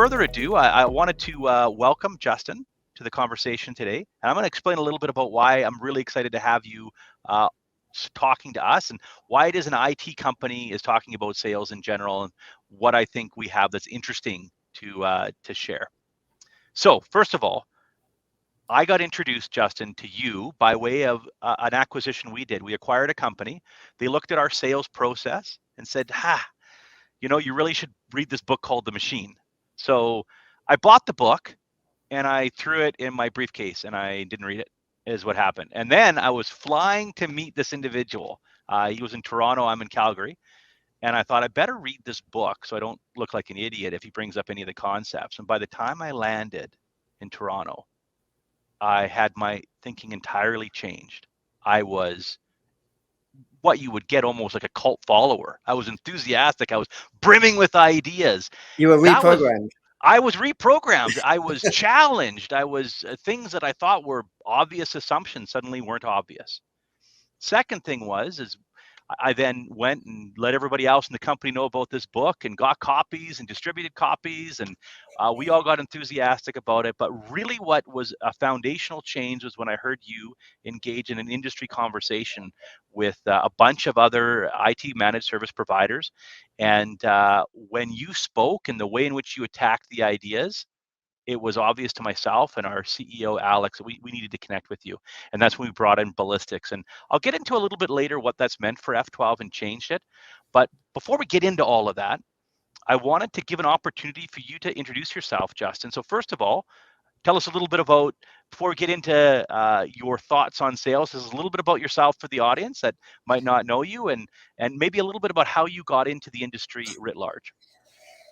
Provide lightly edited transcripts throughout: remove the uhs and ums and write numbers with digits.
further ado, I wanted to welcome Justin to the conversation today. And I'm going to explain a little bit about why I'm really excited to have you talking to us and why it is an IT company is talking about sales in general and what I think we have that's interesting to share. So first of all, I got introduced, Justin, to you by way of an acquisition we did. We acquired a company. They looked at our sales process and said, you really should read this book called The Machine. So I bought the book and I threw it in my briefcase and I didn't read it, is what happened. And then I was flying to meet this individual. He was in Toronto, I'm in Calgary. And I thought I better read this book so I don't look like an idiot if he brings up any of the concepts. And by the time I landed in Toronto, I had my thinking entirely changed. I was what you would get almost like a cult follower. I was enthusiastic. I was brimming with ideas. You were reprogrammed. I was reprogrammed. I was challenged. I was things that I thought were obvious assumptions suddenly weren't obvious. Second thing is I then went and let everybody else in the company know about this book and got copies and distributed copies. And we all got enthusiastic about it. But really what was a foundational change was when I heard you engage in an industry conversation with a bunch of other IT managed service providers. And when you spoke and the way in which you attacked the ideas, it was obvious to myself and our CEO, Alex, that we needed to connect with you. And that's when we brought in Ballistix. And I'll get into a little bit later what that's meant for F12 and changed it. But before we get into all of that, I wanted to give an opportunity for you to introduce yourself, Justin. So first of all, tell us a little bit about, before we get into your thoughts on sales, this is a little bit about yourself for the audience that might not know you and maybe a little bit about how you got into the industry writ large.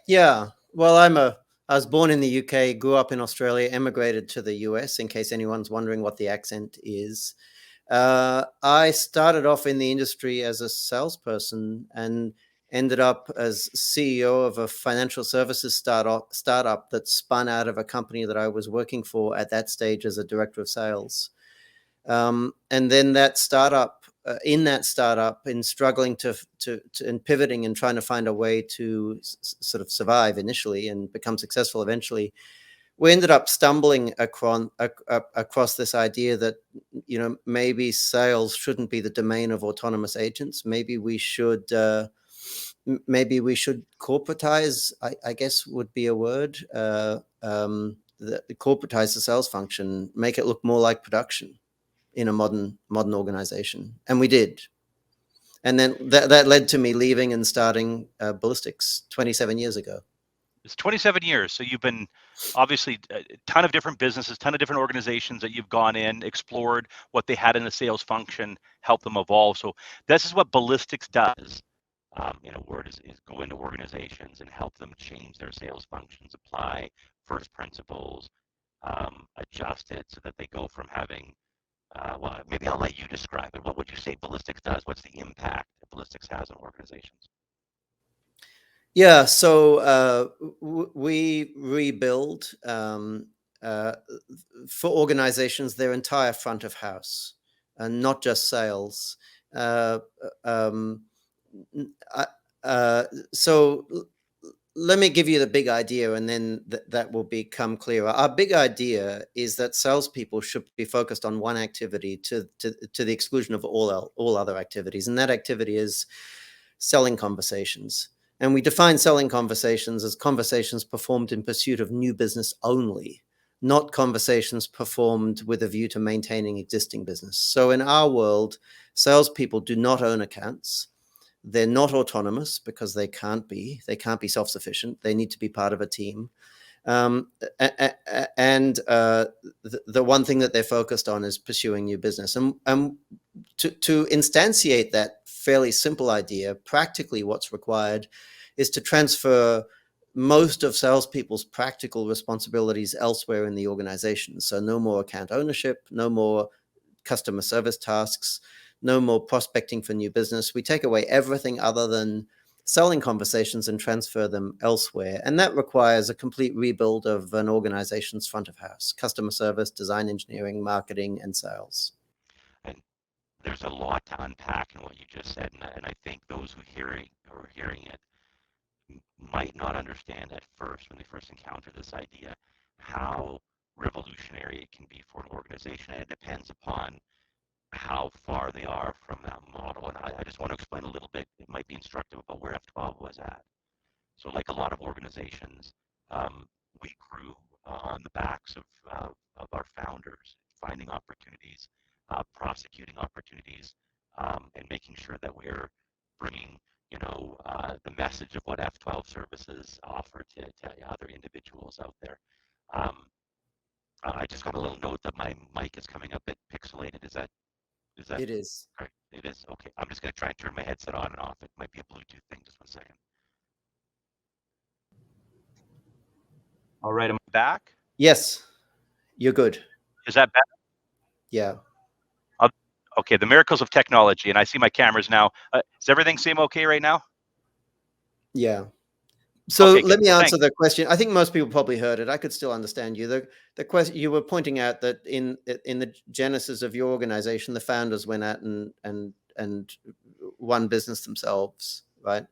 Yeah, well, I was born in the UK, grew up in Australia, emigrated to the US, in case anyone's wondering what the accent is. I started off in the industry as a salesperson and ended up as CEO of a financial services startup that spun out of a company that I was working for at that stage as a director of sales. And then that startup, in struggling to and pivoting and trying to find a way to sort of survive initially and become successful eventually, we ended up stumbling across this idea that, maybe sales shouldn't be the domain of autonomous agents. Maybe we should corporatize, I guess would be a word, corporatize the sales function, make it look more like production in a modern organization. And we did. And then that led to me leaving and starting Ballistix 27 years ago. It's 27 years. So you've been obviously a ton of different businesses, ton of different organizations that you've gone in, explored what they had in the sales function, helped them evolve. So this is what Ballistix does. In a word, is go into organizations and help them change their sales functions, apply first principles, adjust it so that they go from having well, maybe I'll let you describe it. What would you say Ballistix does? What's the impact that Ballistix has on organizations? Yeah, so we rebuild for organizations their entire front of house, and not just sales. So let me give you the big idea, and then that will become clearer. Our big idea is that salespeople should be focused on one activity to the exclusion of all other activities, and that activity is selling conversations. And we define selling conversations as conversations performed in pursuit of new business only, not conversations performed with a view to maintaining existing business. So in our world, salespeople do not own accounts. They're not autonomous because they can't be self-sufficient. They need to be part of a team. And the one thing that they're focused on is pursuing new business. And to instantiate that fairly simple idea, practically what's required is to transfer most of salespeople's practical responsibilities elsewhere in the organization. So no more account ownership, no more customer service tasks, no more prospecting for new business. We take away everything other than selling conversations and transfer them elsewhere. And that requires a complete rebuild of an organization's front of house: customer service, design engineering, marketing, and sales. And there's a lot to unpack in what you just said. And I think those who are hearing it might not understand at first, when they first encounter this idea, how revolutionary it can be for an organization. And it depends upon how far they are from that model. And I just want to explain a little bit, it might be instructive about where F12 was at. So like a lot of organizations, we grew on the backs of our founders, finding opportunities, prosecuting opportunities, and making sure that we're bringing, the message of what F12 services offer to other individuals out there. I just got a little note that my mic is coming up a bit pixelated. Is that It is. correct? It is? Okay. I'm just going to try and turn my headset on and off. It might be a Bluetooth thing. Just 1 second. All right, I'm back. Yes, you're good. Is that better? Yeah. Okay, the miracles of technology, and I see my cameras now. Does everything seem okay right now? Yeah. So Okay, let me well, answer the question. I think most people probably heard it. I could still understand you. The question you were pointing out that in the genesis of your organization, the founders went out and won business themselves, right?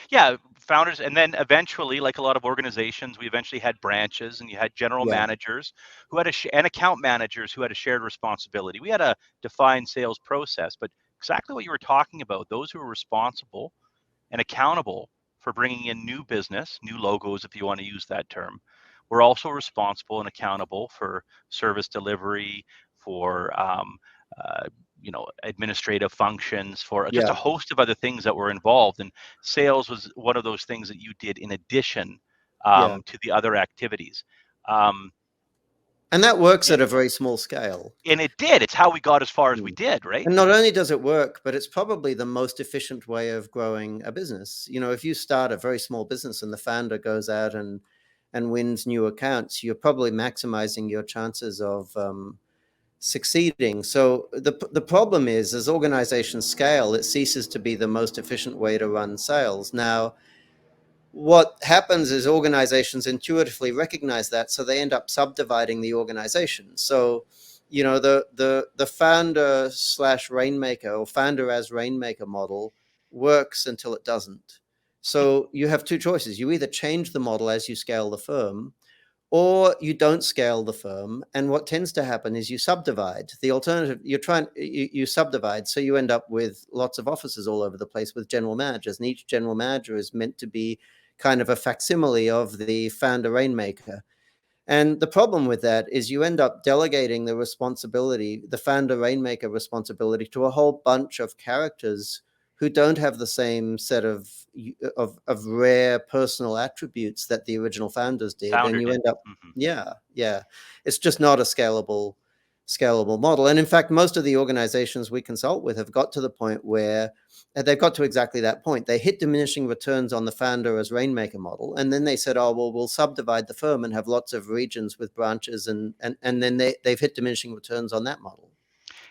Yeah, founders, and then eventually, like a lot of organizations, we eventually had branches, and you had general Yeah. managers who had and account managers who had a shared responsibility. We had a defined sales process, but exactly what you were talking about, those who were responsible and accountable for bringing in new business, new logos, if you want to use that term, were also responsible and accountable for service delivery, for administrative functions, for just a Yeah. host of other things that were involved. And sales was one of those things that you did in addition Yeah. to the other activities. Um, And that works at a very small scale. and it did. It's how we got as far as we did, right? And not only does it work, but it's probably the most efficient way of growing a business. If you start a very small business and the founder goes out and wins new accounts, you're probably maximizing your chances of succeeding. So the problem is, as organizations scale, it ceases to be the most efficient way to run sales. Now, what happens is organizations intuitively recognize that, so they end up subdividing the organization. So, the founder / rainmaker, or founder as rainmaker model works until it doesn't. So you have two choices. You either change the model as you scale the firm, or you don't scale the firm. And what tends to happen is you subdivide. The alternative, you subdivide, so you end up with lots of offices all over the place with general managers, and each general manager is meant to be kind of a facsimile of the founder rainmaker. And the problem with that is you end up delegating the responsibility, the founder rainmaker responsibility, to a whole bunch of characters who don't have the same set of rare personal attributes that the original founders did. And you end up, yeah, it's just not a scalable model. And in fact, most of the organizations we consult with have got to the point where they've got to exactly that point. They hit diminishing returns on the founder as rainmaker model, and then they said, "Oh, well, we'll subdivide the firm and have lots of regions with branches," and then they've hit diminishing returns on that model.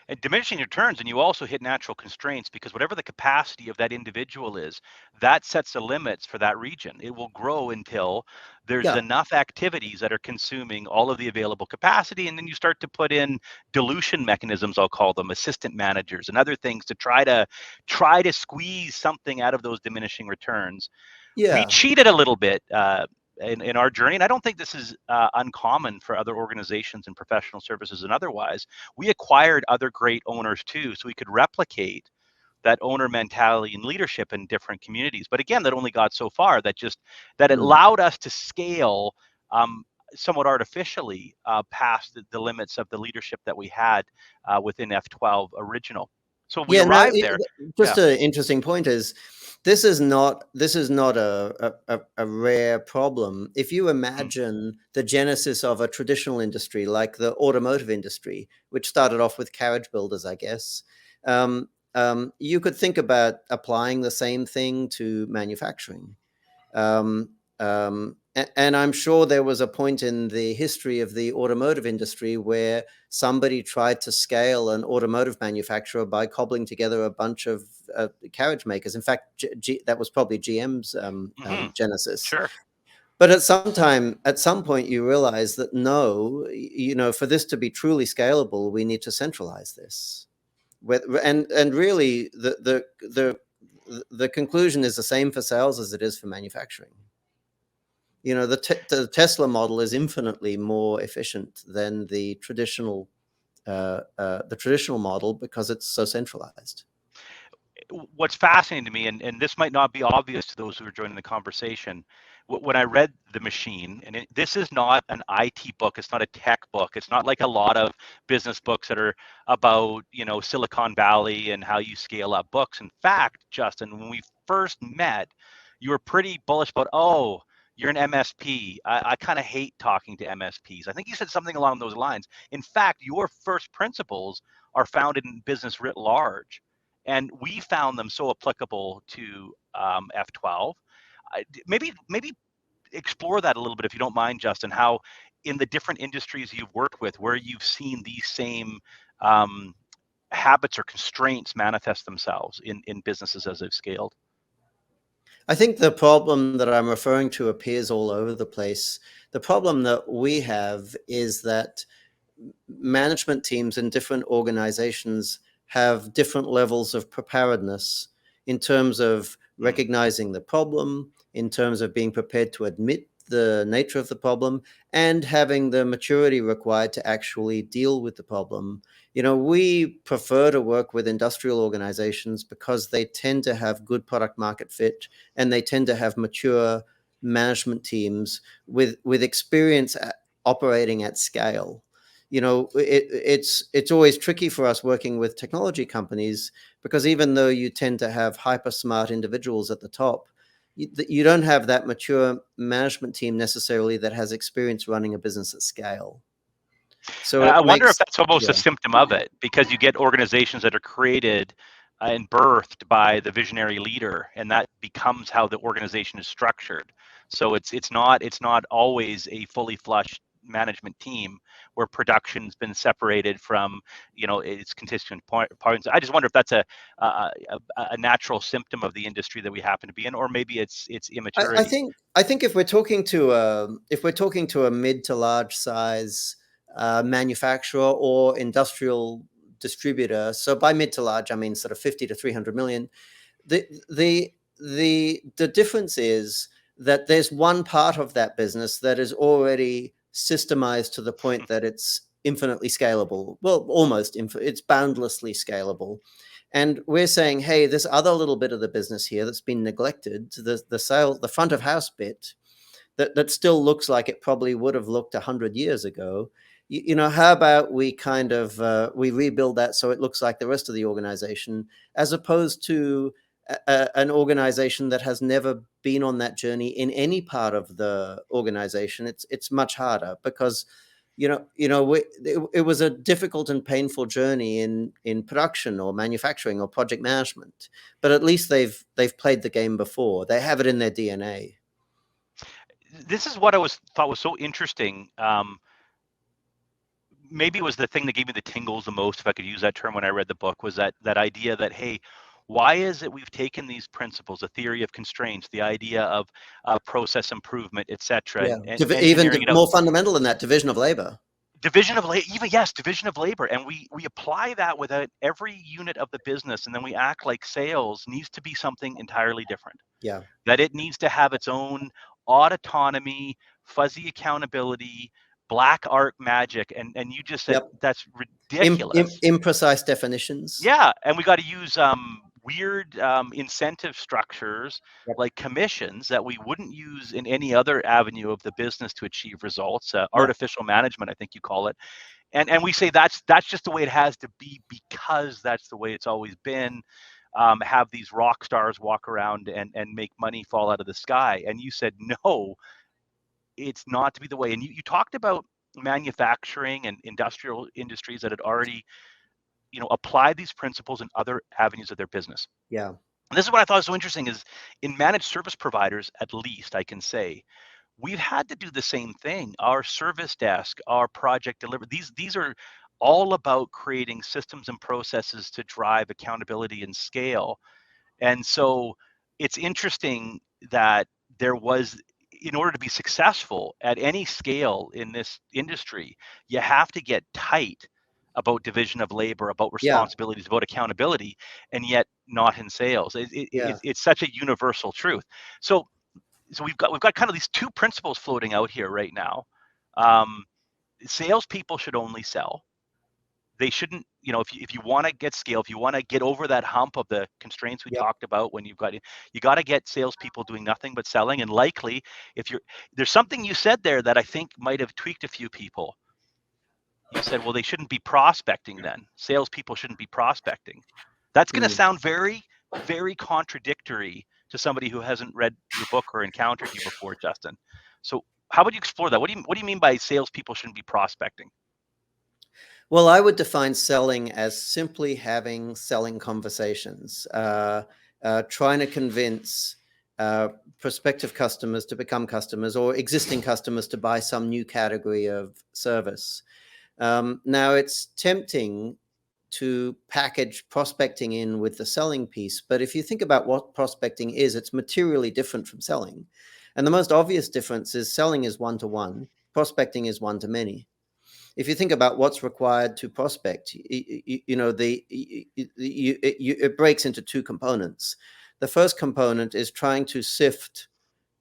And diminishing returns, and you also hit natural constraints, because whatever the capacity of that individual is, that sets the limits for that region. It will grow until there's enough activities that are consuming all of the available capacity, and then you start to put in dilution mechanisms, I'll call them, assistant managers and other things, to try to squeeze something out of those diminishing returns. We cheated a little bit in our journey, and I don't think this is uncommon for other organizations and professional services and otherwise. We acquired other great owners too, so we could replicate that owner mentality and leadership in different communities. But again, that only got so far. That it allowed us to scale somewhat artificially past the limits of the leadership that we had within F12 original. So we arrived there. Just an interesting point is, this is not a rare problem. If you imagine the genesis of a traditional industry like the automotive industry, which started off with carriage builders, I guess, you could think about applying the same thing to manufacturing. And I'm sure there was a point in the history of the automotive industry where somebody tried to scale an automotive manufacturer by cobbling together a bunch of carriage makers. In fact, that was probably GM's genesis. Sure. But at some point, you realize that no, for this to be truly scalable, we need to centralize this. And really, the conclusion is the same for sales as it is for manufacturing. You know, the Tesla model is infinitely more efficient than the traditional model because it's so centralized. What's fascinating to me, and this might not be obvious to those who are joining the conversation, when I read The Machine, and this is not an IT book, it's not a tech book, it's not like a lot of business books that are about, you know, Silicon Valley and how you scale up books. In fact, Justin, when we first met, you were pretty bullish about, oh, you're an MSP. I kind of hate talking to MSPs. I think you said something along those lines. In fact, your first principles are founded in business writ large. And we found them so applicable to F12. Maybe explore that a little bit, if you don't mind, Justin, how in the different industries you've worked with, where you've seen these same habits or constraints manifest themselves in businesses as they've scaled. I think the problem that I'm referring to appears all over the place. The problem that we have is that management teams in different organizations have different levels of preparedness in terms of recognizing the problem, in terms of being prepared to admit the nature of the problem, and having the maturity required to actually deal with the problem. You know, we prefer to work with industrial organizations because they tend to have good product market fit, and they tend to have mature management teams with experience operating at scale. You know, it's always tricky for us working with technology companies because even though you tend to have hyper smart individuals at the top, you don't have that mature management team necessarily that has experience running a business at scale. So I wonder if that's almost a symptom of it, because you get organizations that are created and birthed by the visionary leader, and that becomes how the organization is structured. So it's not always a fully flushed management team where production's been separated from, you know, its constituent parts. I just wonder if that's a natural symptom of the industry that we happen to be in, or maybe it's immaturity. I think if we're talking to a mid to large size manufacturer or industrial distributor, so by mid to large I mean sort of 50 to 300 million, the difference is that there's one part of that business that is already systemized to the point that it's infinitely scalable. Well, almost it's boundlessly scalable. And we're saying, hey, this other little bit of the business here that's been neglected, the front of house bit, that still looks like it probably would have looked 100 years ago. You know, how about we kind of we rebuild that so it looks like the rest of the organization, as opposed to an organization that has never been on that journey in any part of the organization. It's much harder because it was a difficult and painful journey in production or manufacturing or project management, but at least they've played the game before. They have it in their DNA. This is what I thought was so interesting. Maybe it was the thing that gave me the tingles the most, if I could use that term, when I read the book, was that idea that, hey, why is it we've taken these principles, the theory of constraints, the idea of process improvement, etc., and even more fundamental than that, division of labor. Division of labor, and we apply that without every unit of the business, and then we act like sales needs to be something entirely different. Yeah, that it needs to have its own autonomy, fuzzy accountability, black art magic, and you just said that's ridiculous. Imprecise definitions. Yeah, and we got to use weird incentive structures like commissions that we wouldn't use in any other avenue of the business to achieve results. Artificial management, I think you call it, and we say that's just the way it has to be because that's the way it's always been. Have these rock stars walk around and make money fall out of the sky. And you said, no, it's not to be the way. And you talked about manufacturing and industrial industries that had already, applied these principles in other avenues of their business. Yeah. And this is what I thought was so interesting is in managed service providers, at least I can say, we've had to do the same thing. Our service desk, our project delivery, these are all about creating systems and processes to drive accountability and scale. And so it's interesting that there was, in order to be successful at any scale in this industry, you have to get tight about division of labor, about Yeah. responsibilities, about accountability, and yet not in sales. It's such a universal truth. So we've got kind of these two principles floating out here right now. Salespeople should only sell. They shouldn't, if you want to get scale, if you want to get over that hump of the constraints we talked about, when you got to get salespeople doing nothing but selling. And likely, there's something you said there that I think might have tweaked a few people. You said, well, they shouldn't be prospecting then. Salespeople shouldn't be prospecting. That's going to sound very, very contradictory to somebody who hasn't read your book or encountered you before, Justin. So how would you explore that? What do you mean by salespeople shouldn't be prospecting? Well, I would define selling as simply having selling conversations, trying to convince prospective customers to become customers, or existing customers to buy some new category of service. Now, it's tempting to package prospecting in with the selling piece, but if you think about what prospecting is, it's materially different from selling. And the most obvious difference is selling is one-to-one, prospecting is one-to-many. If you think about what's required to prospect, it breaks into two components. The first component is trying to sift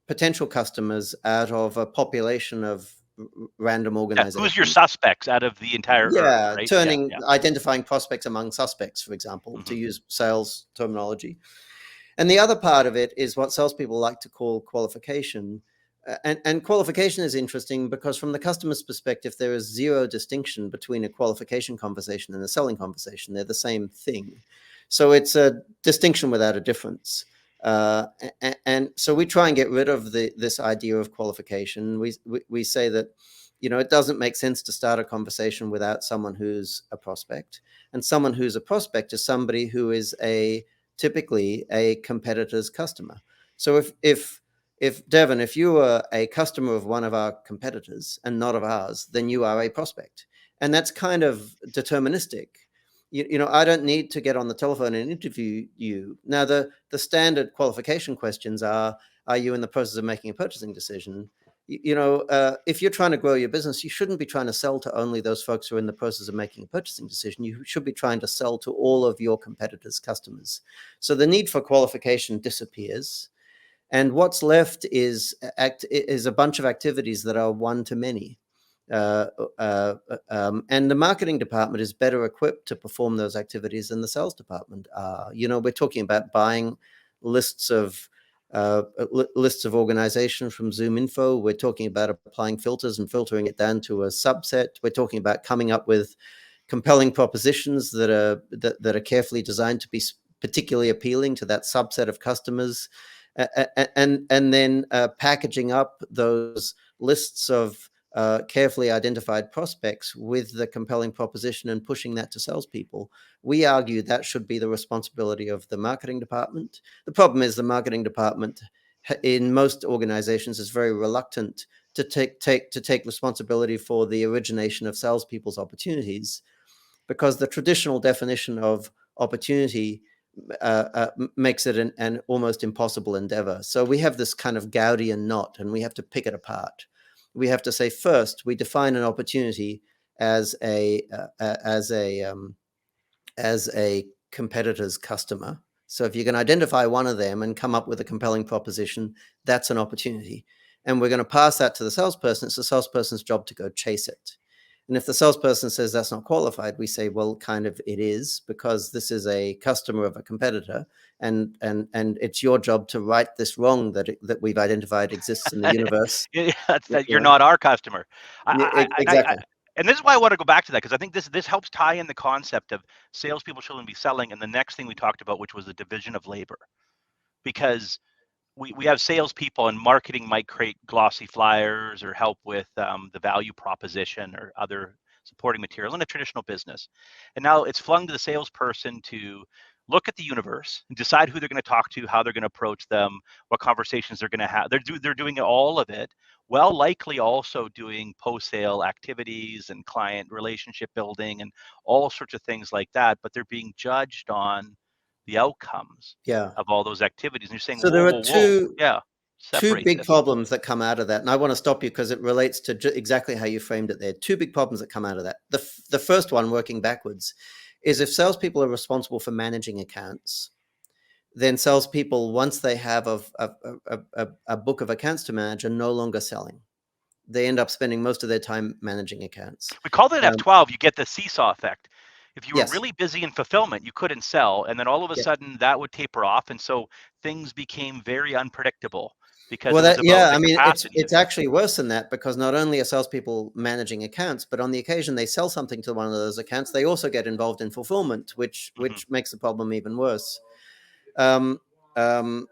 potential customers out of a population of random organizations. Who's your suspects out of the entire earth, right? Identifying prospects among suspects, for example, to use sales terminology. And the other part of it is what salespeople like to call qualification. And qualification is interesting because from the customer's perspective, there is zero distinction between a qualification conversation and a selling conversation. They're the same thing. So it's a distinction without a difference. And so we try and get rid of this idea of qualification. We say that, it doesn't make sense to start a conversation without someone who's a prospect. And someone who's a prospect is somebody who is typically a competitor's customer. So if Devon, if you are a customer of one of our competitors and not of ours, then you are a prospect. And that's kind of deterministic. I don't need to get on the telephone and interview you. Now, the standard qualification questions are you in the process of making a purchasing decision? If you're trying to grow your business, you shouldn't be trying to sell to only those folks who are in the process of making a purchasing decision. You should be trying to sell to all of your competitors' customers. So the need for qualification disappears. And what's left is a bunch of activities that are one-to-many. And the marketing department is better equipped to perform those activities than the sales department are. We're talking about buying lists of organization from ZoomInfo. We're talking about applying filters and filtering it down to a subset. We're talking about coming up with compelling propositions that are carefully designed to be particularly appealing to that subset of customers. And then packaging up those lists of carefully identified prospects with the compelling proposition and pushing that to salespeople. We argue that should be the responsibility of the marketing department. The problem is the marketing department in most organizations is very reluctant to take responsibility for the origination of salespeople's opportunities, because the traditional definition of opportunity makes it an almost impossible endeavor. So we have this kind of Gaudian knot, and we have to pick it apart. We have to say, first, we define an opportunity as a competitor's customer. So if you can identify one of them and come up with a compelling proposition, that's an opportunity. And we're going to pass that to the salesperson. It's the salesperson's job to go chase it. And if the salesperson says that's not qualified, we say, well, kind of it is, because this is a customer of a competitor, and it's your job to right this wrong that we've identified exists in the universe. You're not our customer. Exactly. And this is why I want to go back to that, because I think this helps tie in the concept of salespeople shouldn't be selling, and the next thing we talked about, which was the division of labor, because we have salespeople, and marketing might create glossy flyers or help with the value proposition or other supporting material in a traditional business. And now it's flung to the salesperson to look at the universe and decide who they're going to talk to, how they're going to approach them, what conversations they're going to have. They're doing all of it, while likely also doing post-sale activities and client relationship building and all sorts of things like that. But they're being judged on the outcomes of all those activities. And you're saying, so there are two. Yeah. Two separate big this? problems that come out of that, and I want to stop you because it relates to exactly how you framed it there. Two big problems that come out of that. The first one, working backwards, is if salespeople are responsible for managing accounts, then salespeople, once they have a book of accounts to manage, are no longer selling. They end up spending most of their time managing accounts. We called it F12. You get the seesaw effect. If you were Yes. really busy in fulfillment, you couldn't sell, and then all of a Yeah. sudden that would taper off, and so things became very unpredictable because Well, it was about the I mean, capacity. it's actually worse than that, because not only are salespeople managing accounts, but on the occasion they sell something to one of those accounts, they also get involved in fulfillment, which makes the problem even worse. Um, um,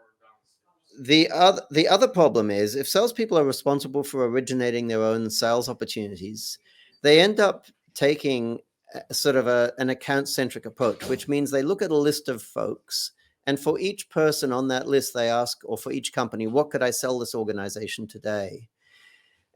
the other problem is, if salespeople are responsible for originating their own sales opportunities, they end up taking sort of an account-centric approach, which means they look at a list of folks, and for each person on that list, they ask, or for each company, what could I sell this organization today?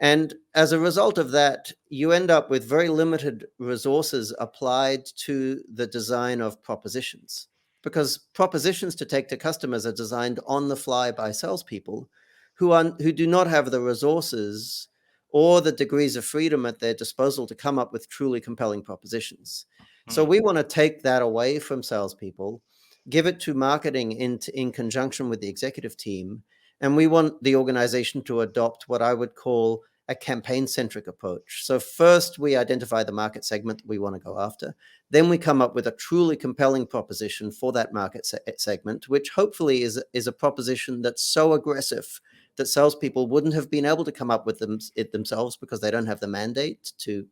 And as a result of that, you end up with very limited resources applied to the design of propositions, because propositions to take to customers are designed on the fly by salespeople who do not have the resources or the degrees of freedom at their disposal to come up with truly compelling propositions. So we want to take that away from salespeople, give it to marketing in conjunction with the executive team, and we want the organization to adopt what I would call a campaign-centric approach. So first we identify the market segment that we want to go after. Then we come up with a truly compelling proposition for that market segment, which hopefully is a proposition that's so aggressive that salespeople wouldn't have been able to come up with it themselves, because they don't have the mandate to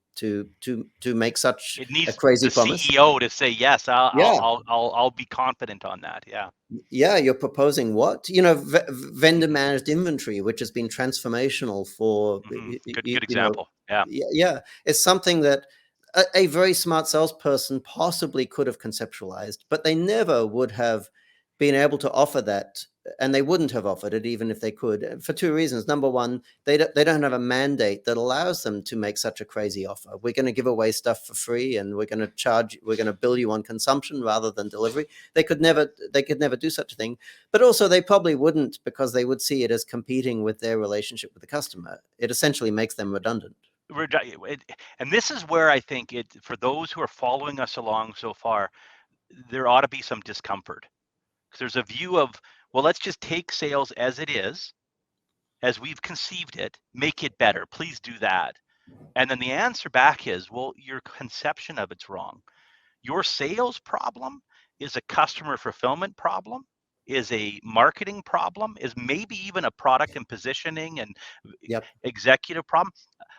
make such a crazy promise. CEO to say yes. Yeah. I'll be confident on that. Yeah. Yeah, you're proposing what? Vendor managed inventory, which has been transformational for Good example. Yeah. Yeah, it's something that a very smart salesperson possibly could have conceptualized, but they never would have been able to offer that, and they wouldn't have offered it even if they could, for two reasons. Number one, they don't have a mandate that allows them to make such a crazy offer. We're going to give away stuff for free, and we're going to bill you on consumption rather than delivery. They could never do such a thing. But also they probably wouldn't, because they would see it as competing with their relationship with the customer. It essentially makes them redundant. And this is where I think for those who are following us along so far, there ought to be some discomfort. Because there's a view of, well, let's just take sales as it is, as we've conceived it, make it better. Please do that. And then the answer back is, well, your conception of it's wrong. Your sales problem is a customer fulfillment problem, is a marketing problem, is maybe even a product and positioning and executive problem.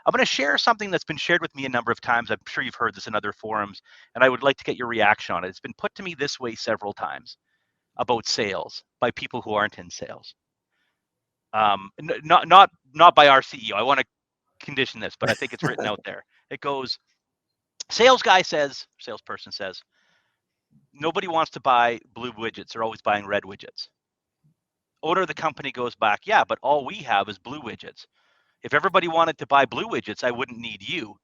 I'm going to share something that's been shared with me a number of times. I'm sure you've heard this in other forums, and I would like to get your reaction on it. It's been put to me this way several times about sales by people who aren't in sales. Not by our CEO. I want to condition this, but I think it's written out there. It goes, salesperson says, nobody wants to buy blue widgets. They're always buying red widgets. Owner of the company goes back, yeah, but all we have is blue widgets. If everybody wanted to buy blue widgets, I wouldn't need you.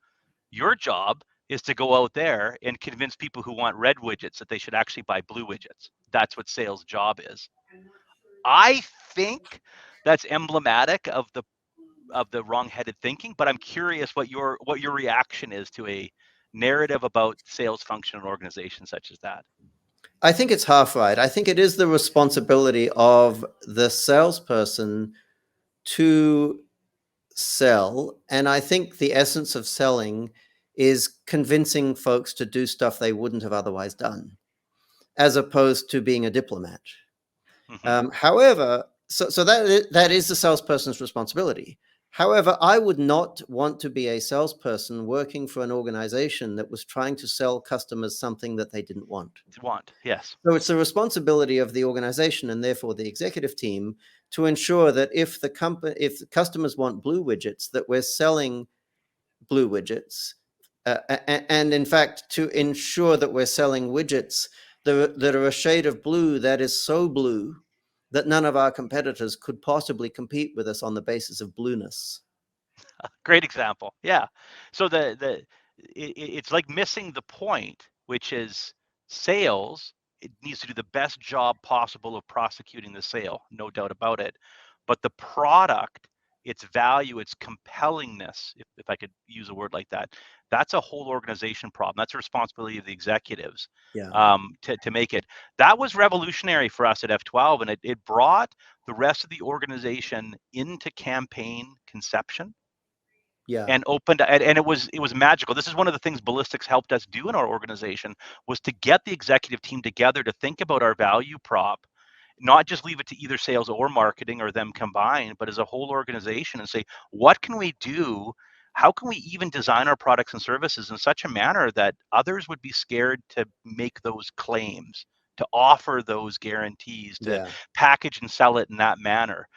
Your job is to go out there and convince people who want red widgets that they should actually buy blue widgets. That's what sales job is. I think that's emblematic of the wrong-headed thinking, but I'm curious what your reaction is to a narrative about sales function and organizations such as that. I think it's half right. I think it is the responsibility of the salesperson to sell, and I think the essence of selling is convincing folks to do stuff they wouldn't have otherwise done, as opposed to being a diplomat. However, so that is the salesperson's responsibility. However, I would not want to be a salesperson working for an organization that was trying to sell customers something that they didn't want. Yes. So it's the responsibility of the organization, and therefore the executive team, to ensure that if the customers want blue widgets, that we're selling blue widgets, and in fact to ensure that we're selling widgets that are a shade of blue that is so blue that none of our competitors could possibly compete with us on the basis of blueness. Great example. Yeah. So it's like missing the point, which is sales. It needs to do the best job possible of prosecuting the sale, no doubt about it. but the product, its value, its compellingness, if I could use a word like that, that's a whole organization problem. That's a responsibility of the executives to make it. That was revolutionary for us at F12, and it brought the rest of the organization into campaign conception. And opened, and it was magical. This is one of the things Ballistix helped us do in our organization, was to get the executive team together to think about our value prop, not just leave it to either sales or marketing or them combined, but as a whole organization, and say, what can we do? How can we even design our products and services in such a manner that others would be scared to make those claims, to offer those guarantees, to package and sell it in that manner?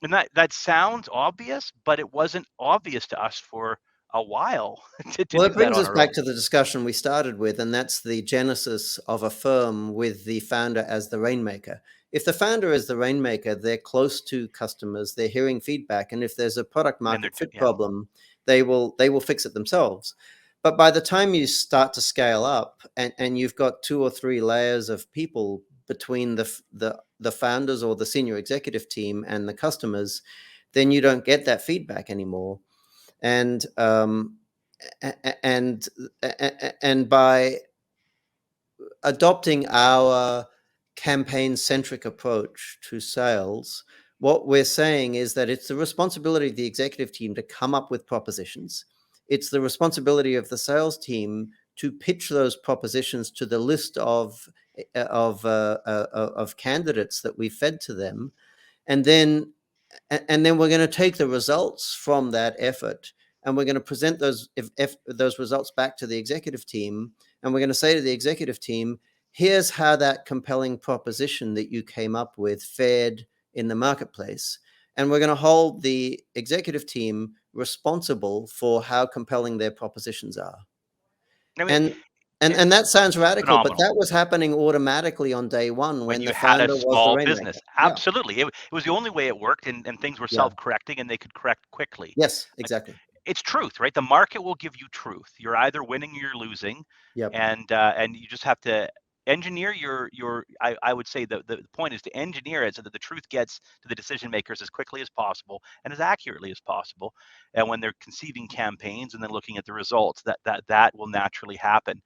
And that sounds obvious, but it wasn't obvious to us for a while to do that on our own. Well, it brings us back to the discussion we started with, and that's the genesis of a firm with the founder as the rainmaker. If the founder is the rainmaker, they're close to customers, they're hearing feedback, and if there's a product market fit problem, they will fix it themselves. But by the time you start to scale up, and you've got 2 or 3 layers of people between the founders or the senior executive team and the customers, then you don't get that feedback anymore. And by adopting our campaign-centric approach to sales, what we're saying is that it's the responsibility of the executive team to come up with propositions. It's the responsibility of the sales team to pitch those propositions to the list of candidates that we fed to them, and then we're going to take the results from that effort, and we're going to present those results back to the executive team, and we're going to say to the executive team, here's how that compelling proposition that you came up with fared in the marketplace, and we're going to hold the executive team responsible for how compelling their propositions are. I mean, and that sounds radical, phenomenal. But that was happening automatically on day one when you had a small business. Absolutely. It was the only way it worked, and things were self-correcting, and they could correct quickly. Yes, exactly. It's truth, right? The market will give you truth. You're either winning or you're losing. And you just have to engineer your I would say the point is to engineer it so that the truth gets to the decision makers as quickly as possible and as accurately as possible. And when they're conceiving campaigns and then looking at the results, that will naturally happen.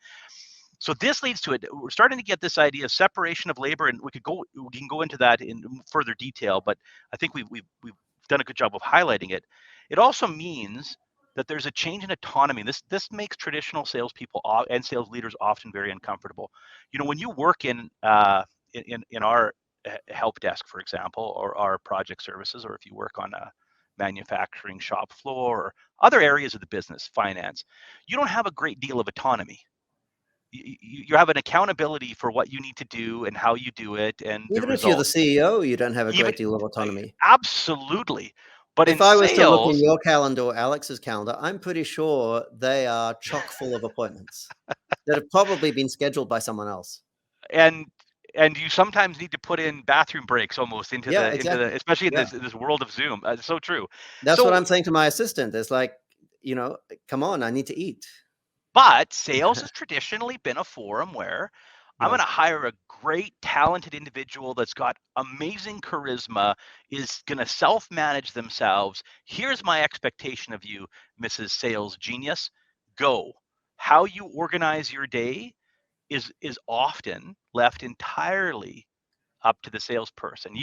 So this leads to it. We're starting to get this idea of separation of labor, and we can go into that in further detail, but I think we've done a good job of highlighting it. It also means that there's a change in autonomy. This makes traditional salespeople and sales leaders often very uncomfortable. You know, when you work in our help desk, for example, or our project services, or if you work on a manufacturing shop floor or other areas of the business, finance, you don't have a great deal of autonomy. You have an accountability for what you need to do and how you do it, and even if you're the CEO, you don't have a great deal of autonomy. Absolutely. But if I was to look in your calendar or Alex's calendar, I'm pretty sure they are chock full of appointments that have probably been scheduled by someone else. And you sometimes need to put in bathroom breaks almost into the especially in this world of Zoom. It's so true. That's what I'm saying to my assistant. It's like, come on, I need to eat. But sales has traditionally been a forum where I'm going to hire a great, talented individual that's got amazing charisma, is going to self-manage themselves. Here's my expectation of you, Mrs. Sales Genius. Go. How you organize your day is often left entirely up to the salesperson.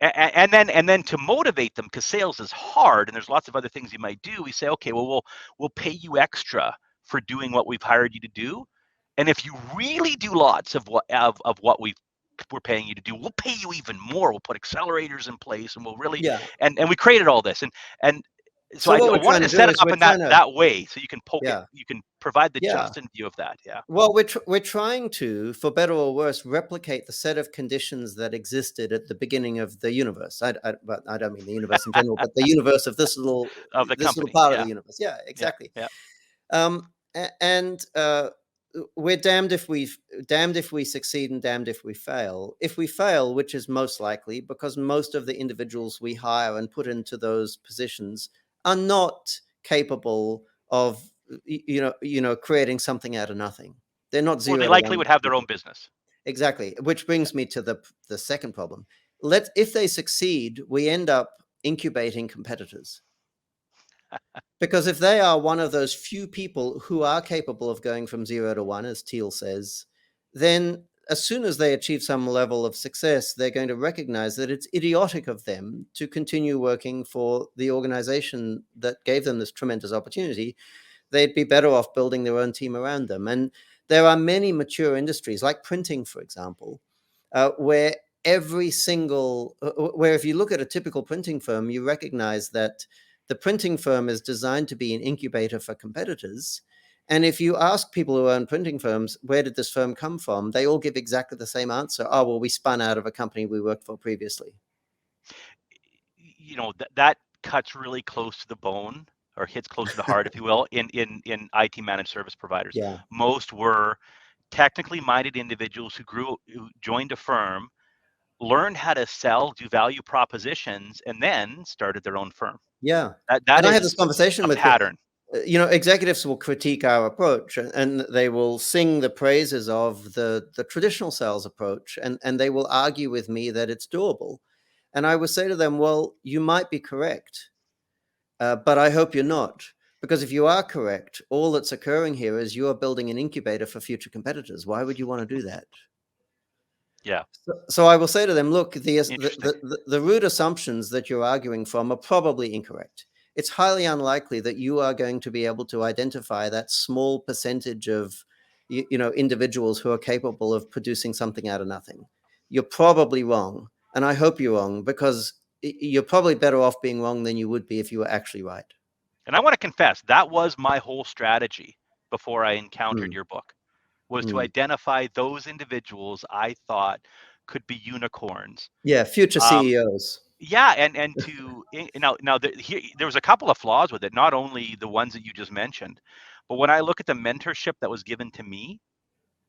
And then to motivate them, because sales is hard and there's lots of other things you might do. We say, okay, well, we'll pay you extra for doing what we've hired you to do. And if you really do lots of what we're paying you to do, we'll pay you even more. We'll put accelerators in place, and we'll really and we created all this. And so I wanted to set it up in that way, so you can poke it, you can provide the Justin view of that. Yeah. Well, we're trying to, for better or worse, replicate the set of conditions that existed at the beginning of the universe. I don't mean the universe in general, but the universe of this little little part of the universe. Yeah, exactly. And we're damned if we succeed and damned if we fail. If we fail, which is most likely, because most of the individuals we hire and put into those positions are not capable of creating something out of nothing. They're not zero. Well, they likely would have their own business. Exactly, which brings me to the second problem. if they succeed, we end up incubating competitors. Because if they are one of those few people who are capable of going from 0 to 1, as Thiel says, then as soon as they achieve some level of success, they're going to recognize that it's idiotic of them to continue working for the organization that gave them this tremendous opportunity. They'd be better off building their own team around them. And there are many mature industries, like printing, for example, where where if you look at a typical printing firm, you recognize that the printing firm is designed to be an incubator for competitors. And if you ask people who own printing firms, where did this firm come from? They all give exactly the same answer. Oh, well, we spun out of a company we worked for previously. That cuts really close to the bone, or hits close to the heart, if you will, in IT managed service providers. Yeah. Most were technically minded individuals who joined a firm, learned how to sell, do value propositions, and then started their own firm. Yeah. That and I is had this conversation a with pattern. Executives will critique our approach, and they will sing the praises of the traditional sales approach, and they will argue with me that it's doable. And I will say to them, well, you might be correct, but I hope you're not. Because if you are correct, all that's occurring here is you are building an incubator for future competitors. Why would you want to do that? Yeah. So I will say to them, look, the root assumptions that you're arguing from are probably incorrect. It's highly unlikely that you are going to be able to identify that small percentage of individuals who are capable of producing something out of nothing. You're probably wrong. And I hope you're wrong, because you're probably better off being wrong than you would be if you were actually right. And I want to confess, that was my whole strategy before I encountered your book, was to identify those individuals I thought could be unicorns. Yeah, future CEOs. Yeah, and to now there was a couple of flaws with it, not only the ones that you just mentioned, but when I look at the mentorship that was given to me,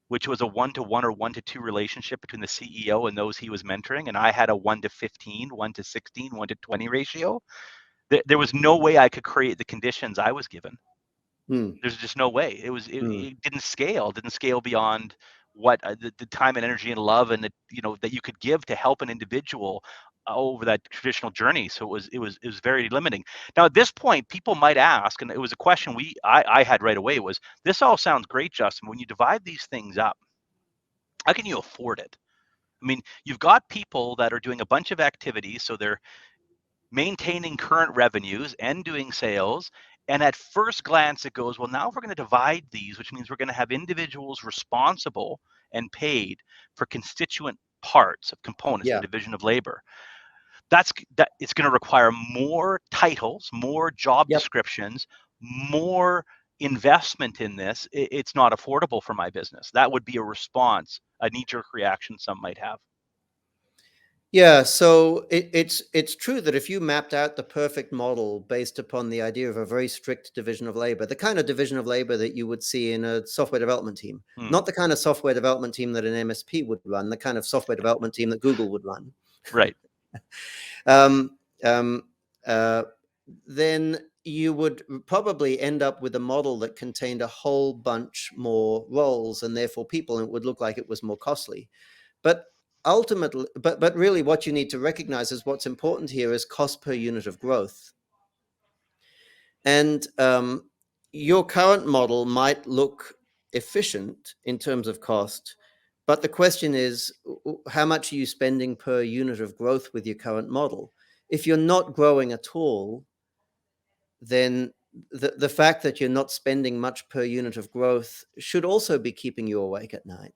which was a 1-to-1 or 1-to-2 relationship between the CEO and those he was mentoring, and I had a 1-to-15, 1-to-16, 1-to-20 ratio, there was no way I could create the conditions I was given. There's just no way. It didn't scale beyond what the time and energy and love and that you could give to help an individual over that traditional journey. So it was very limiting. Now at this point, people might ask, and it was a question I had right away, was, this all sounds great, Justin. When you divide these things up, how can you afford it? I mean, you've got people that are doing a bunch of activities, so they're maintaining current revenues and doing sales. And at first glance, it goes, well, now if we're going to divide these, which means we're going to have individuals responsible and paid for constituent parts of components, the division of labor. It's going to require more titles, more job descriptions, more investment in this. It's not affordable for my business. That would be a response, a knee-jerk reaction some might have. Yeah, so it's true that if you mapped out the perfect model based upon the idea of a very strict division of labor, the kind of division of labor that you would see in a software development team, not the kind of software development team that an MSP would run, the kind of software development team that Google would run. Right. Then you would probably end up with a model that contained a whole bunch more roles and therefore people, and it would look like it was more costly. But ultimately, but really what you need to recognize is what's important here is cost per unit of growth. And your current model might look efficient in terms of cost, but the question is, how much are you spending per unit of growth with your current model? If you're not growing at all, then the fact that you're not spending much per unit of growth should also be keeping you awake at night.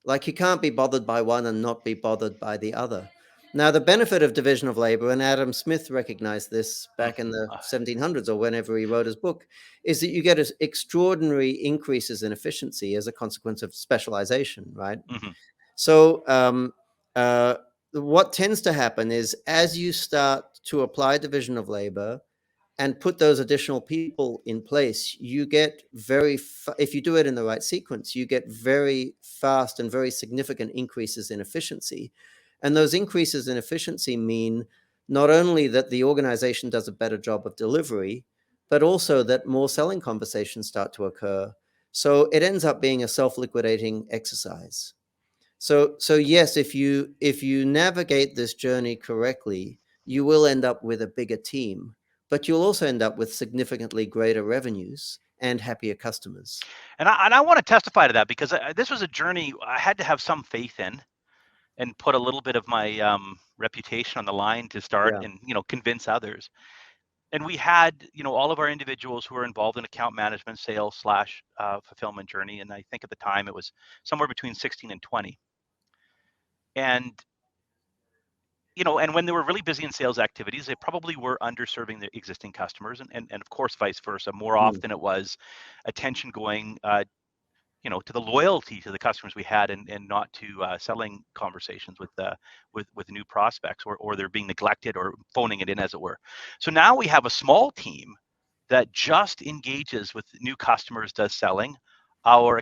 Like, you can't be bothered by one and not be bothered by the other. Now, the benefit of division of labor, and Adam Smith recognized this back in the 1700s or whenever he wrote his book, is that you get extraordinary increases in efficiency as a consequence of specialization, right? So what tends to happen is, as you start to apply division of labor and put those additional people in place, you get if you do it in the right sequence, you get very fast and very significant increases in efficiency. And those increases in efficiency mean not only that the organization does a better job of delivery, but also that more selling conversations start to occur. So it ends up being a self-liquidating exercise. So yes, if you navigate this journey correctly, you will end up with a bigger team, but you'll also end up with significantly greater revenues and happier customers. And I want to testify to that, because this was a journey I had to have some faith in, and put a little bit of my reputation on the line to start, Yeah. and convince others. And we had all of our individuals who were involved in account management, sales / fulfillment journey, and I think at the time it was somewhere between 16 and 20. And and when they were really busy in sales activities, they probably were underserving their existing customers, and of course vice versa. More often it was attention going to the loyalty to the customers we had, and not to selling conversations with new prospects, or they're being neglected or phoning it in, as it were. So now we have a small team that just engages with new customers, does selling. Our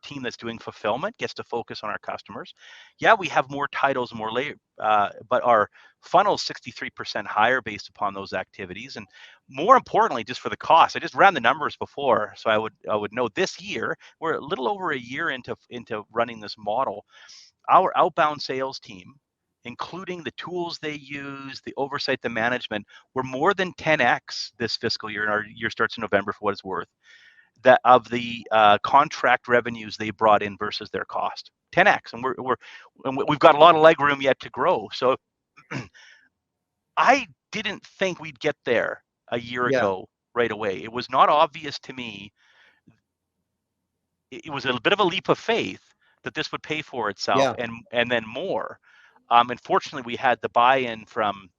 team that's doing fulfillment gets to focus on our customers. Yeah, we have more titles, more but our funnel's 63% higher based upon those activities. And more importantly, just for the cost, I just ran the numbers before, so I would know this year, we're a little over a year into running this model. Our outbound sales team, including the tools they use, the oversight, the management, we're more than 10x this fiscal year, and our year starts in November for what it's worth, that of the contract revenues they brought in versus their cost. 10x, and we've got a lot of leg room yet to grow. So I didn't think we'd get there a year ago right away. It was not obvious to me. It was a bit of a leap of faith that this would pay for itself, and then more. And fortunately, we had the buy-in from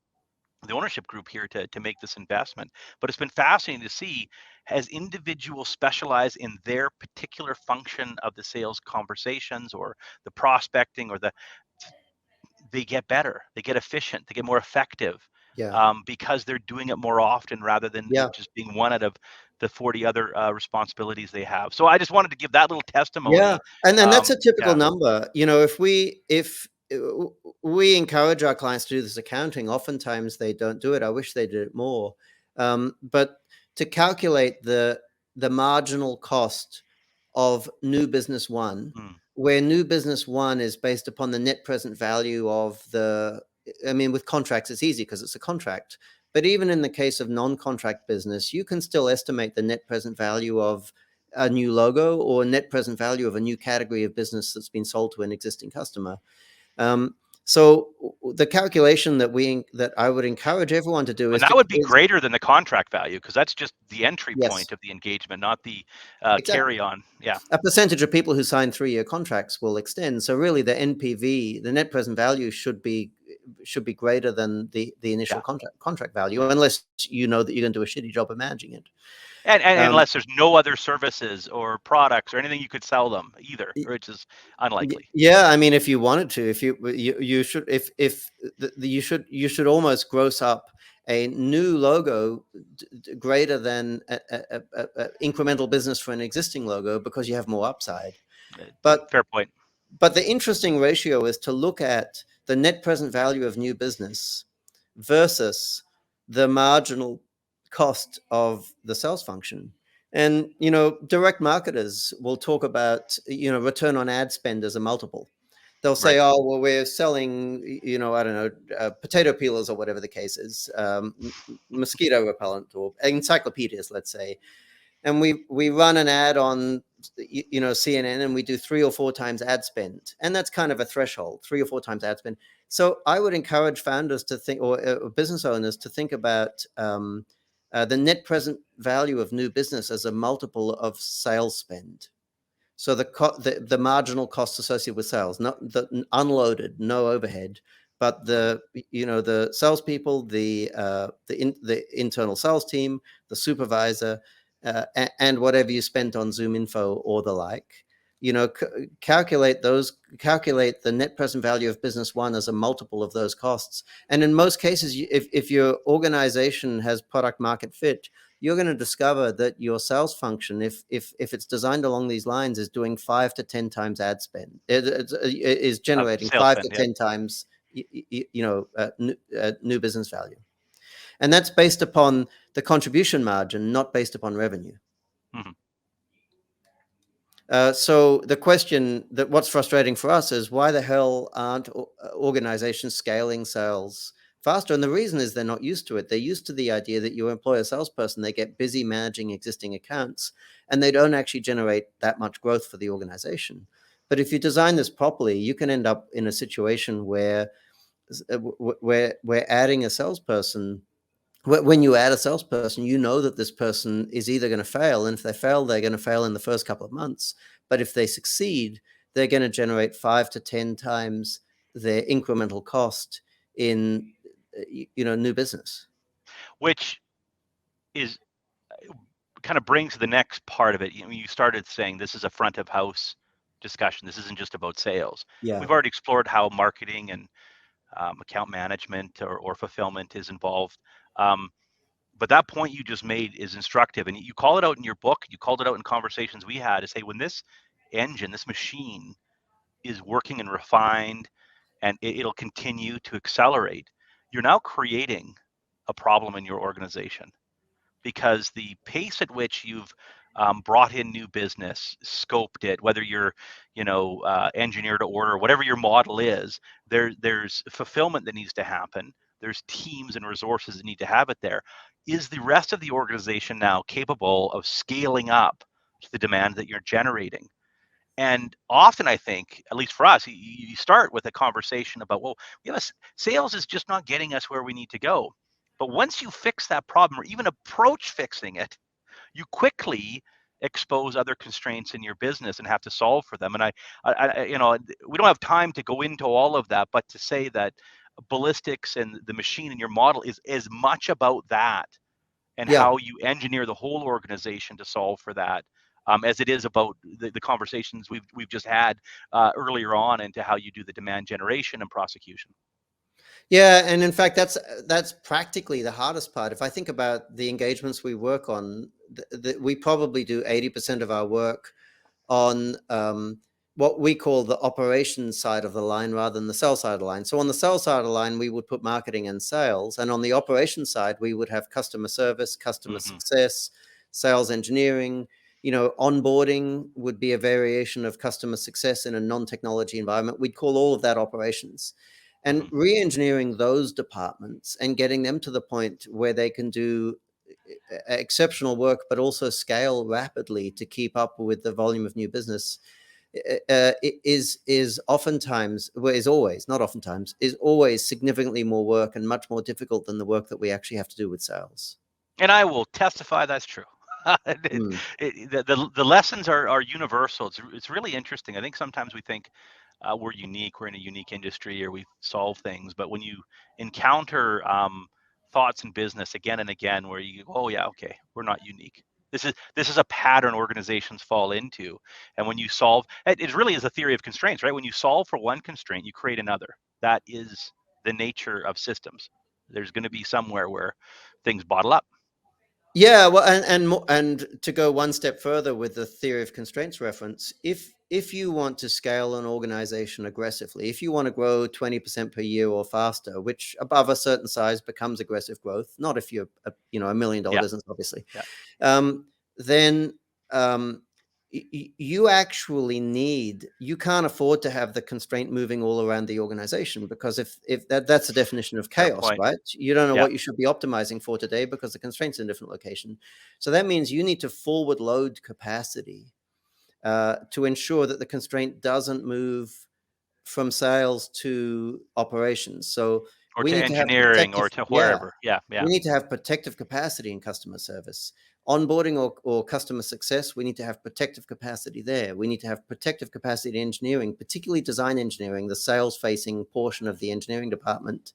the ownership group here to make this investment. But it's been fascinating to see, as individuals specialize in their particular function of the sales conversations, or the prospecting, or they get better, they get efficient, they get more effective, because they're doing it more often, rather than it just being one out of the 40 other responsibilities they have. So I just wanted to give that little testimony. Yeah, and then that's a typical number. If we encourage our clients to do this accounting, oftentimes they don't do it. I wish they did it more. But to calculate the marginal cost of new business won, where new business won is based upon the net present value of with contracts, it's easy because it's a contract. But even in the case of non-contract business, you can still estimate the net present value of a new logo, or net present value of a new category of business that's been sold to an existing customer. So the calculation that I would encourage everyone to do would be greater than the contract value, because that's just the entry point of the engagement, not the carry on. Yeah, a percentage of people who sign 3-year contracts will extend. So really, the NPV, the net present value, should be greater than the initial contract value, unless you know that you're going to do a shitty job of managing it. And unless there's no other services or products or anything you could sell them either, which is unlikely. Yeah, if you wanted to, you should almost gross up a new logo greater than a incremental business for an existing logo, because you have more upside. But fair point. But the interesting ratio is to look at the net present value of new business versus the marginal cost of the sales function. And, direct marketers will talk about, return on ad spend as a multiple. They'll say, oh, well, we're selling, I don't know, potato peelers or whatever the case is, mosquito repellent or encyclopedias, let's say. And we run an ad on, CNN, and we do 3 or 4 times ad spend. And that's kind of a threshold, 3 or 4 times ad spend. So I would encourage founders to think, or business owners to think about the net present value of new business as a multiple of sales spend. So the marginal costs associated with sales, not the unloaded, no overhead, but the salespeople, the internal sales team, the supervisor, and whatever you spent on Zoom info or the like. Calculate the net present value of business won as a multiple of those costs. And in most cases, if your organization has product market fit, you're going to discover that your sales function, if it's designed along these lines, is doing 5 to 10 times ad spend. It is generating 5 to 10 times, new business value. And that's based upon the contribution margin, not based upon revenue. So the question that what's frustrating for us is why the hell aren't organizations scaling sales faster? And the reason is they're not used to it. They're used to the idea that you employ a salesperson, they get busy managing existing accounts, and they don't actually generate that much growth for the organization. But if you design this properly, you can end up in a situation where we're adding a salesperson. When you add a salesperson, you know that this person is either going to fail, and if they fail, they're going to fail in the first couple of months. But if they succeed, they're going to generate 5 to 10 times their incremental cost in new business. Which is kind of brings the next part of it. You started saying this is a front of house discussion. This isn't just about sales. Yeah. We've already explored how marketing and account management or fulfillment is involved. But that point you just made is instructive, and you call it out in your book. You called it out in conversations we had to say, when this engine, this machine is working and refined, and it'll continue to accelerate, you're now creating a problem in your organization, because the pace at which you've brought in new business, scoped it, whether you're, engineer to order, whatever your model is, there's fulfillment that needs to happen. There's teams and resources that need to have it there. Is the rest of the organization now capable of scaling up to the demand that you're generating? And often, I think, at least for us, you start with a conversation about, well, sales is just not getting us where we need to go. But once you fix that problem or even approach fixing it, you quickly expose other constraints in your business and have to solve for them. And we don't have time to go into all of that, but to say that Ballistix and the machine in your model is as much about that and how you engineer the whole organization to solve for that, as it is about the conversations we've just had earlier on into how you do the demand generation and prosecution. Yeah, and in fact, that's practically the hardest part. If I think about the engagements we work on, we probably do 80% of our work on what we call the operations side of the line rather than the sales side of the line. So on the sales side of the line, we would put marketing and sales. And on the operations side, we would have customer service, customer success, sales engineering. Onboarding would be a variation of customer success in a non-technology environment. We'd call all of that operations. And re-engineering those departments and getting them to the point where they can do exceptional work, but also scale rapidly to keep up with the volume of new business is oftentimes, well, is always, not oftentimes, is always significantly more work and much more difficult than the work that we actually have to do with sales. And I will testify that's true. The lessons are universal. It's really interesting. I think sometimes we think we're unique, we're in a unique industry, or we solve things. But when you encounter thoughts in business again and again, where you go, oh yeah, okay, we're not unique. This is a pattern organizations fall into. And when you solve, it really is a theory of constraints, right? When you solve for one constraint, you create another. That is the nature of systems. There's going to be somewhere where things bottle up. Yeah, well, and to go one step further with the theory of constraints reference, if you want to scale an organization aggressively, if you want to grow 20% per year or faster, which above a certain size becomes aggressive growth, not if you're $1 million business, obviously, then you actually you can't afford to have the constraint moving all around the organization, because if that's the definition of chaos, right? You don't know what you should be optimizing for today because the constraint's in a different location. So that means you need to forward load capacity to ensure that the constraint doesn't move from sales to operations. So or to engineering or to wherever. We need to have protective capacity in customer service. Onboarding or customer success, we need to have protective capacity there. We need to have protective capacity in engineering, particularly design engineering, the sales-facing portion of the engineering department.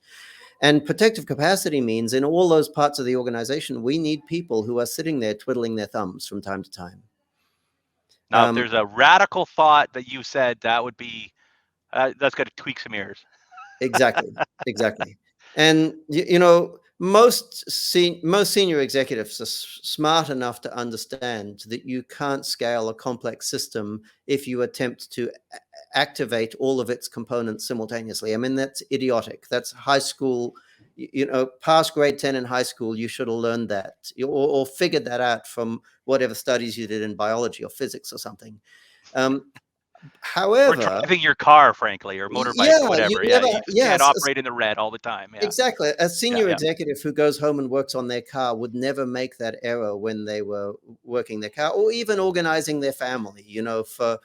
And protective capacity means in all those parts of the organization, we need people who are sitting there twiddling their thumbs from time to time. Now, if there's a radical thought that you said, that would be, that's got to tweak some ears. Exactly. And, most senior executives are smart enough to understand that you can't scale a complex system if you attempt to activate all of its components simultaneously. I mean, that's idiotic. That's high school, past grade 10 in high school, you should have learned that or figured that out from whatever studies you did in biology or physics or something. However, or driving your car, frankly, or motorbike, or whatever. You just can't operate in the red all the time. Yeah. Exactly. A senior executive who goes home and works on their car would never make that error when they were working their car, or even organizing their family, for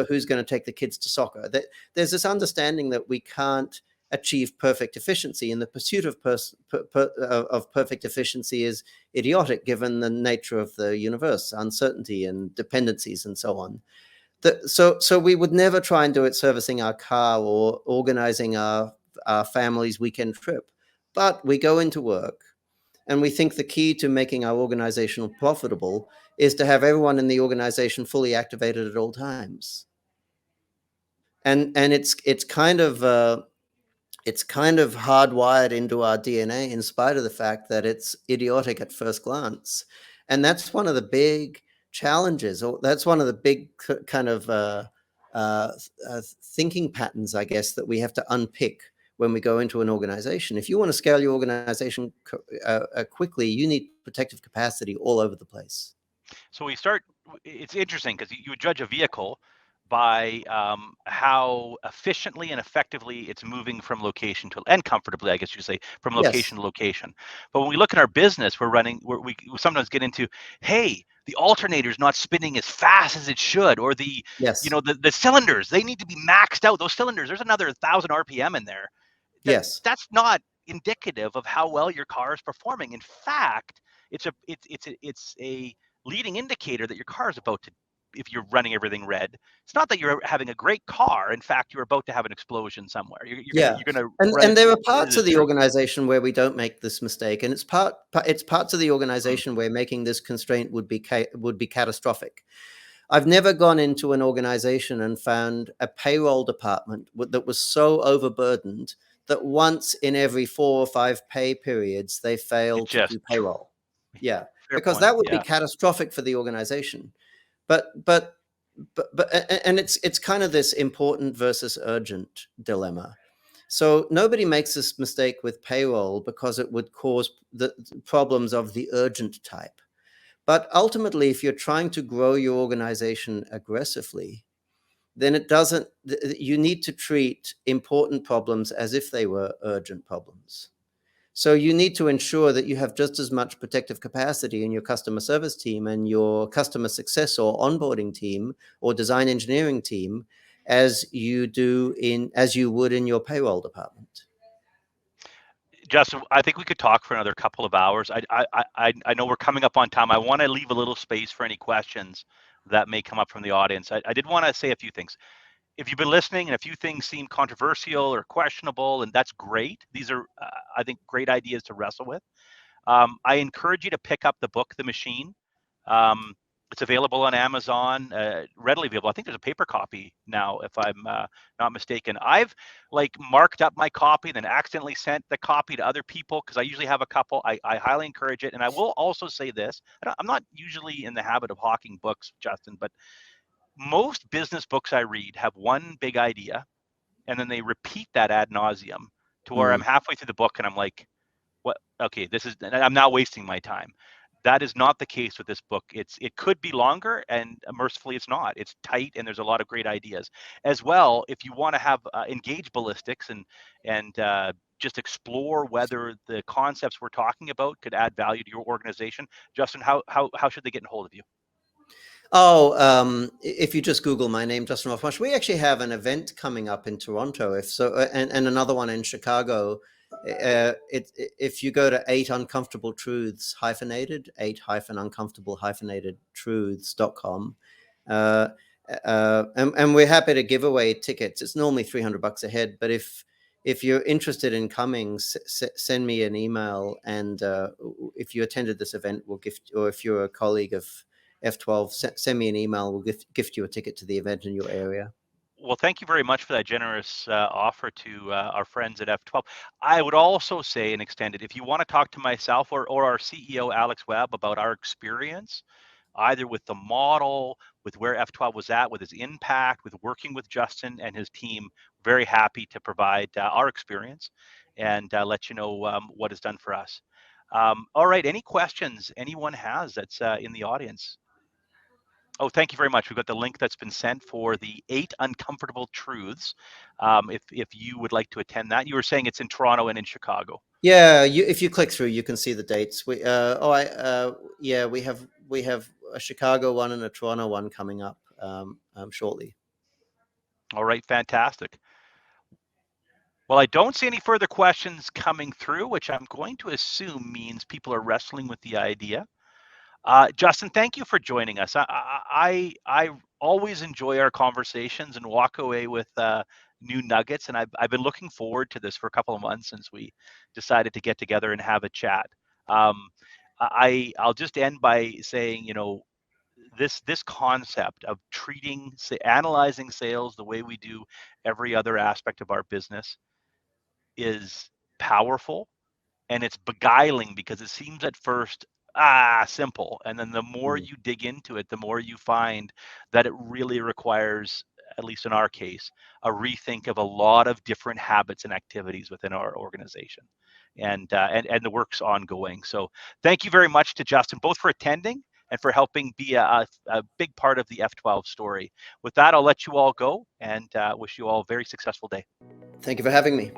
who's going to take the kids to soccer. There's this understanding that we can't achieve perfect efficiency, and the pursuit of perfect efficiency is idiotic given the nature of the universe, uncertainty and dependencies and so on. So we would never try and do it servicing our car or organizing our family's weekend trip. But we go into work and we think the key to making our organization profitable is to have everyone in the organization fully activated at all times. And it's kind of hardwired into our DNA, in spite of the fact that it's idiotic at first glance. And that's one of the big challenges, or that's one of the big kind of thinking patterns, I guess, that we have to unpick when we go into an organization. If you want to scale your organization quickly, you need protective capacity all over the place. So it's interesting because you would judge a vehicle by how efficiently and effectively it's moving from location to, and comfortably, I guess you could say, from location to location. But when we look at our business, we sometimes get into, hey, the alternator's not spinning as fast as it should, or the cylinders, they need to be maxed out. Those cylinders, there's another 1,000 RPM in there. That's not indicative of how well your car is performing. In fact, it's a leading indicator that your car is about to, if you're running everything red, it's not that you're having a great car. In fact, you're about to have an explosion somewhere. You're gonna and there are parts of the organization where we don't make this mistake, and it's parts of the organization where making this constraint would be catastrophic. I've never gone into an organization and found a payroll department that was so overburdened that once in every 4 or 5 pay periods they failed to do payroll. Yeah, because that would be catastrophic for the organization. But it's kind of this important versus urgent dilemma. So nobody makes this mistake with payroll because it would cause the problems of the urgent type. But ultimately, if you're trying to grow your organization aggressively, then you need to treat important problems as if they were urgent problems. So you need to ensure that you have just as much protective capacity in your customer service team and your customer success or onboarding team or design engineering team as you would in your payroll department. Justin, I think we could talk for another couple of hours. I know we're coming up on time. I want to leave a little space for any questions that may come up from the audience. I did want to say a few things. If you've been listening and a few things seem controversial or questionable, and that's great. These are, I think, great ideas to wrestle with. I encourage you to pick up the book, The Machine. It's available on Amazon, readily available. I think there's a paper copy now, if I'm not mistaken. I've marked up my copy, then accidentally sent the copy to other people because I usually have a couple. I highly encourage it. And I will also say this. I'm not usually in the habit of hawking books, Justin, but most business books I read have one big idea, and then they repeat that ad nauseum to where I'm halfway through the book and I'm like, what? Okay, I'm now wasting my time. That is not the case with this book. It could be longer, and mercifully it's not. It's tight, and there's a lot of great ideas. As well, if you want to have engage Ballistix and just explore whether the concepts we're talking about could add value to your organization, Justin, how should they get in hold of you? If you just Google my name, Justin Roff-Marsh, we actually have an event coming up in Toronto, and another one in Chicago. If you go to 8 uncomfortable truths hyphenated, 8-uncomfortable truths.com, and we're happy to give away tickets. It's normally $300 a head, but if you're interested in coming, send me an email, and if you attended this event, we'll gift, or if you're a colleague of F12, send me an email. We'll gift you a ticket to the event in your area. Well, thank you very much for that generous offer to our friends at F12. I would also say and extend it, if you want to talk to myself or our CEO, Alex Webb, about our experience, either with the model, with where F12 was at, with his impact, with working with Justin and his team, very happy to provide our experience and let you know what is done for us. All right, any questions anyone has that's in the audience? Oh, thank you very much. We've got the link that's been sent for the 8 Uncomfortable Truths. If you would like to attend that, you were saying it's in Toronto and in Chicago. Yeah, if you click through, you can see the dates. We have a Chicago one and a Toronto one coming up shortly. All right, fantastic. Well, I don't see any further questions coming through, which I'm going to assume means people are wrestling with the idea. Justin, thank you for joining us. I always enjoy our conversations and walk away with new nuggets, and I've been looking forward to this for a couple of months since we decided to get together and have a chat. I'll just end by saying, this concept of analyzing sales the way we do every other aspect of our business is powerful, and it's beguiling because it seems at first simple, and then the more you dig into it, the more you find that it really requires, at least in our case, a rethink of a lot of different habits and activities within our organization, and the work's ongoing. So thank you very much to Justin, both for attending and for helping be a big part of the F12 story. With that, I'll let you all go and wish you all a very successful day. Thank you for having me.